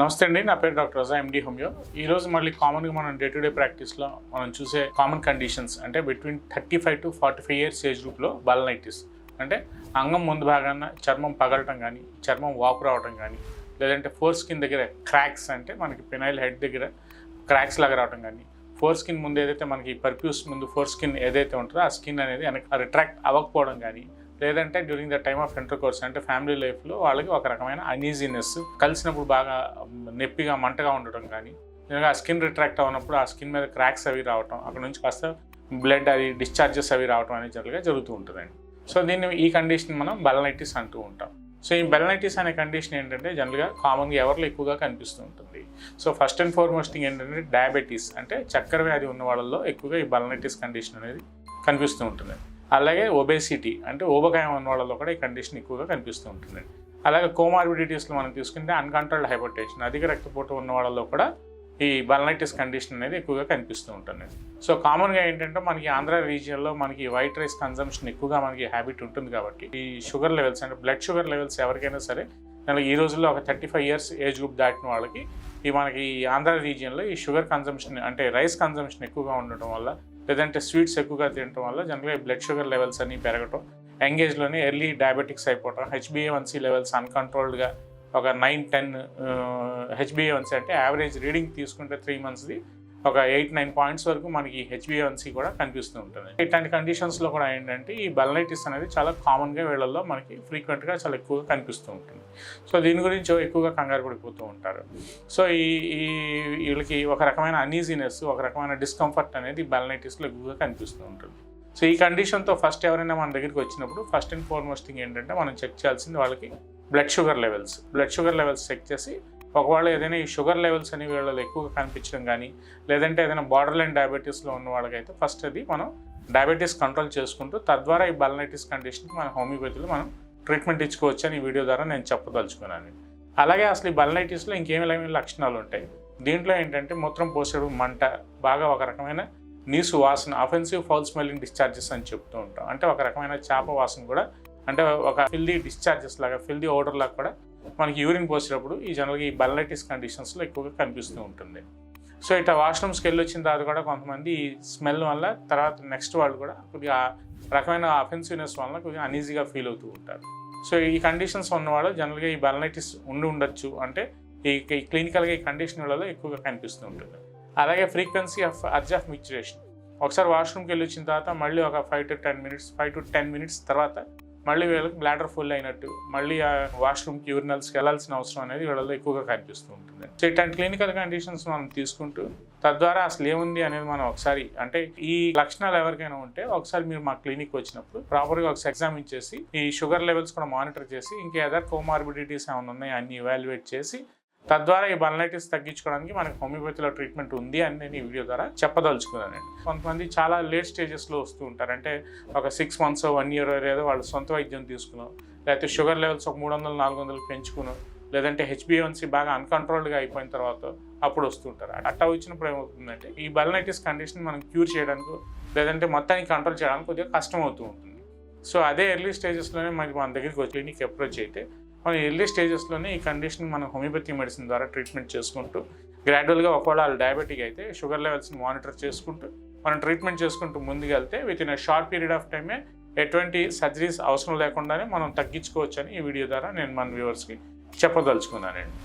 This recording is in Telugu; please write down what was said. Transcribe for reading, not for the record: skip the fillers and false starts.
నమస్తే అండి, నా పేరు డాక్టర్ రజా ఎండి హోమియో. ఈరోజు మళ్ళీ కామన్గా మనం డే టు డే ప్రాక్టీస్లో మనం చూసే కామన్ కండిషన్స్ అంటే బిట్వీన్ 35 to 45 ఇయర్స్ ఏజ్ గ్రూప్లో బాలనైటిస్ అంటే అంగం ముందు భాగాన చర్మం పగలటం కానీ, చర్మం వాపు రావడం కానీ, లేదంటే ఫోర్ స్కిన్ దగ్గర క్రాక్స్ అంటే మనకి పెనైల్ హెడ్ దగ్గర క్రాక్స్ లాగా రావడం కానీ, ఫోర్ స్కిన్ ముందు ఏదైతే మనకి పర్ప్యూస్ ముందు ఫోర్ స్కిన్ ఏదైతే ఉంటుందో ఆ స్కిన్ అనేది వెనక రిట్రాక్ట్ అవ్వకపోవడం కానీ, లేదంటే during the time of intercourse అంటే ఫ్యామిలీ లైఫ్లో వాళ్ళకి ఒక రకమైన అనీజీనెస్, కలిసినప్పుడు బాగా నొప్పిగా మంటగా ఉండటం కానీ, ఆ స్కిన్ రిట్రాక్ట్ అవ్వనప్పుడు ఆ స్కిన్ మీద క్రాక్స్ అవి రావటం, అక్కడ నుంచి కాస్త బ్లడ్ అది డిశ్చార్జెస్ అవి రావటం అనేది జనరల్గా జరుగుతూ ఉంటుందండి. సో ఈ కండిషన్ మనం బాలనైటిస్ అంటూ ఉంటాం. సో ఈ బాలనైటిస్ అనే కండిషన్ ఏంటంటే జనరల్గా కామన్గా ఎవరిలో ఎక్కువగా కనిపిస్తూ ఉంటుంది. So first and foremost thing ఏంటంటే డయాబెటీస్ అంటే చక్కెర వ్యాధి ఉన్న వాళ్ళలో ఎక్కువగా ఈ బాలనైటిస్ కండిషన్ అనేది కనిపిస్తూ ఉంటుంది. అలాగే ఒబేసిటీ అంటే ఊబకాయం ఉన్న వాళ్ళలో కూడా ఈ కండిషన్ ఎక్కువగా కనిపిస్తూ ఉంటుంది. అలాగే కోమార్బిడిటీస్లో మనం తీసుకుంటే అన్కంట్రోల్డ్ హైపర్టెన్షన్ అధిక రక్తపోటు ఉన్న వాళ్ళలో కూడా ఈ బాలనైటిస్ కండిషన్ అనేది ఎక్కువగా కనిపిస్తూ ఉంటుంది. సో కామన్గా ఏంటంటే మనకి ఆంధ్ర రీజియన్లో మనకి వైట్ రైస్ కన్జంప్షన్ ఎక్కువగా మనకి హ్యాబిట్ ఉంటుంది కాబట్టి ఈ షుగర్ లెవెల్స్ అంటే బ్లడ్ షుగర్ లెవెల్స్ ఎవరికైనా సరే ఈ రోజుల్లో ఒక 35 ఇయర్స్ ఏజ్ గ్రూప్ దాటిన వాళ్ళకి ఈ మనకి ఆంధ్ర రీజియన్లో ఈ షుగర్ కన్జంప్షన్ అంటే రైస్ కన్జంప్షన్ ఎక్కువగా ఉండటం వల్ల, లేదంటే స్వీట్స్ ఎక్కువగా తినడం వల్ల జనరల్గా బ్లడ్ షుగర్ లెవెల్స్ అన్నీ పెరగటం, యంగేజ్లోనే ఎర్లీ డయాబెటిక్స్ అయిపోవటం, HbA1c లెవెల్స్ అన్కంట్రోల్డ్గా ఒక 9-10 HbA1c అంటే యావరేజ్ రీడింగ్ తీసుకుంటే 3 monthsది ఒక 8-9 పాయింట్స్ వరకు మనకి HbA1c కూడా కనిపిస్తూ ఉంటుంది. ఇట్లాంటి కండిషన్స్లో కూడా ఏంటంటే ఈ బాలనైటిస్ అనేది చాలా కామన్గా వీళ్ళల్లో మనకి ఫ్రీక్వెంట్గా చాలా ఎక్కువగా కనిపిస్తూ ఉంటుంది. సో దీని గురించి ఎక్కువగా కంగారు పడిపోతూ ఉంటారు. సో వీళ్ళకి ఒక రకమైన అనీజీనెస్, ఒక రకమైన డిస్కంఫర్ట్ అనేది బాలనైటిస్లో ఎక్కువగా కనిపిస్తూ ఉంటుంది. సో ఈ కండిషన్తో ఫస్ట్ ఎవరైనా మన దగ్గరికి వచ్చినప్పుడు ఫస్ట్ అండ్ ఫార్మోస్ట్ థింగ్ ఏంటంటే మనం చెక్ చేయాల్సింది వాళ్ళకి బ్లడ్ షుగర్ లెవెల్స్ చెక్ చేసి ఒకవేళ ఏదైనా ఈ షుగర్ లెవెల్స్ అని వీళ్ళలో ఎక్కువగా కనిపించడం కానీ, లేదంటే ఏదైనా బార్డర్ లైన్ డయాబెటీస్లో ఉన్న వాళ్ళకైతే ఫస్ట్ అది మనం డయాబెటీస్ కంట్రోల్ చేసుకుంటూ తద్వారా ఈ బాలనైటిస్ కండిషన్కి మన హోమియోపతిలో మనం ట్రీట్మెంట్ ఇచ్చుకోవచ్చు అని ఈ వీడియో ద్వారా నేను చెప్పదలుచుకున్నాను. అలాగే అసలు ఈ బాలనైటిస్లో ఇంకేమి లక్షణాలు ఉంటాయి. దీంట్లో ఏంటంటే మూత్రం పోసేడు, మంట, బాగా ఒక రకమైన నీసు వాసన, అఫెన్సివ్ ఫౌల్ స్మెల్లింగ్ డిశ్చార్జెస్ అని చెప్తూ ఉంటాం. అంటే ఒక రకమైన చేప వాసన కూడా, అంటే ఒక ఫిల్దీ డిశ్చార్జెస్ లాగా, ఫిల్దీ ఓడర్ లాగా కూడా మనకి యూరిన్ పోసేటప్పుడు ఈ జనరల్గా ఈ బాలనైటిస్ కండిషన్స్లో ఎక్కువగా కనిపిస్తూ ఉంటుంది. సో ఇట్లా వాష్రూమ్స్కి వెళ్ళి వచ్చిన తర్వాత కూడా కొంతమంది ఈ స్మెల్ వల్ల తర్వాత నెక్స్ట్ వాళ్ళు కూడా కొద్దిగా రకమైన అఫెన్సివ్నెస్ వల్ల కొద్దిగా అనీజీగా ఫీల్ అవుతూ ఉంటారు. సో ఈ కండిషన్స్ ఉన్నవాళ్ళు జనరల్గా ఈ బాలనైటిస్ ఉండొచ్చు. అంటే ఈ క్లినికల్గా ఈ కండిషన్ వాళ్ళలో ఎక్కువగా కనిపిస్తూ ఉంటుంది. అలాగే frequency of urge of micturition, ఒకసారి వాష్రూమ్కి వెళ్ళి వచ్చిన తర్వాత మళ్ళీ ఒక 5 to 10 minutes తర్వాత మళ్ళీ వీళ్ళకి బ్లాడర్ ఫుల్ అయినట్టు మళ్ళీ ఆ వాష్రూమ్కి యూరినల్స్కి వెళ్ళాల్సిన అవసరం అనేది వీళ్ళలో ఎక్కువగా కనిపిస్తూ ఉంటుంది. సో ఇట్లాంటి క్లినికల్ కండిషన్స్ మనం తీసుకుంటూ తద్వారా అసలు ఏముంది అనేది మనం ఒకసారి, అంటే ఈ లక్షణాలు ఎవరికైనా ఉంటే ఒకసారి మీరు మా క్లినిక్ వచ్చినప్పుడు ప్రాపర్గా ఒకసారి ఎగ్జామిన్ చేసి ఈ షుగర్ లెవెల్స్ కూడా మానిటర్ చేసి ఇంకా అదర్ కోమార్బిడిటీస్ ఏమైనా ఉన్నాయి అన్ని ఇవాల్యుయేట్ చేసి తద్వారా ఈ బాలనైటిస్ తగ్గించుకోవడానికి మనకి హోమియోపతిలో ట్రీట్మెంట్ ఉంది అని నేను ఈ వీడియో ద్వారా చెప్పదలుచుకున్నానండి. కొంతమంది చాలా లేట్ స్టేజెస్లో వస్తూ ఉంటారు. అంటే ఒక 6 months 1 year ఏదో వాళ్ళు సొంత వైద్యం తీసుకున్నాం, లేకపోతే షుగర్ లెవెల్స్ ఒక 300-400 పెంచుకున్నాం, లేదంటే HbA1c బాగా అన్కంట్రోల్డ్గా అయిపోయిన తర్వాత అప్పుడు వస్తుంటారు. అట్టా వచ్చినప్పుడు ఏమవుతుందంటే ఈ బాలనైటిస్ కండిషన్ మనం క్యూర్ చేయడానికి లేదంటే మొత్తానికి కంట్రోల్ చేయడానికి కొద్దిగా కష్టం అవుతూ ఉంటుంది. సో అదే ఎర్లీ స్టేజెస్లోనే మన దగ్గరికి క్లినిక్ అప్రోచ్ అయితే మనం ఎర్లీ స్టేజెస్లోనే ఈ కండిషన్ మనం హోమియోపతి మెడిసిన్ ద్వారా ట్రీట్మెంట్ చేసుకుంటూ గ్రాడ్యువల్గా ఒకవేళ వాళ్ళు డయాబెటిక్ అయితే షుగర్ లెవెల్స్ని మానిటర్ చేసుకుంటూ మనం ట్రీట్మెంట్ చేసుకుంటూ ముందుకెళ్తే with in short period of టైమే ఎటువంటి సర్జరీస్ అవసరం లేకుండానే మనం తగ్గించుకోవచ్చు అని ఈ వీడియో ద్వారా నేను మన వ్యూవర్స్కి చెప్పదలుచుకున్నానండి.